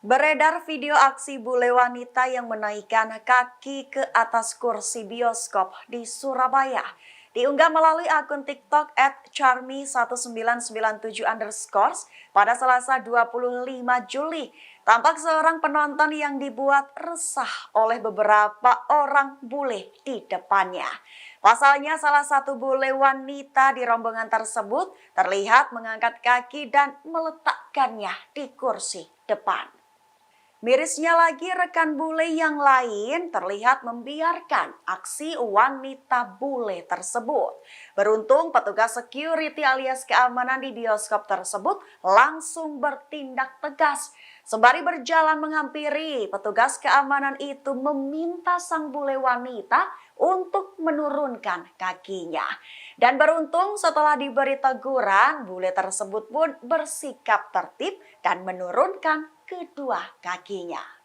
Beredar video aksi bule wanita yang menaikkan kaki ke atas kursi bioskop di Surabaya. Diunggah melalui akun TikTok @charmy1997_ pada Selasa 25 Juli. Tampak seorang penonton yang dibuat resah oleh beberapa orang bule di depannya. Pasalnya salah satu bule wanita di rombongan tersebut terlihat mengangkat kaki dan meletakkannya di kursi depan. Mirisnya lagi, rekan bule yang lain terlihat membiarkan aksi wanita bule tersebut. Beruntung petugas security alias keamanan di bioskop tersebut langsung bertindak tegas. Sembari berjalan menghampiri, petugas keamanan itu meminta sang bule wanita untuk menurunkan kakinya. Dan beruntung setelah diberi teguran, bule tersebut pun bersikap tertib dan menurunkan kedua kakinya.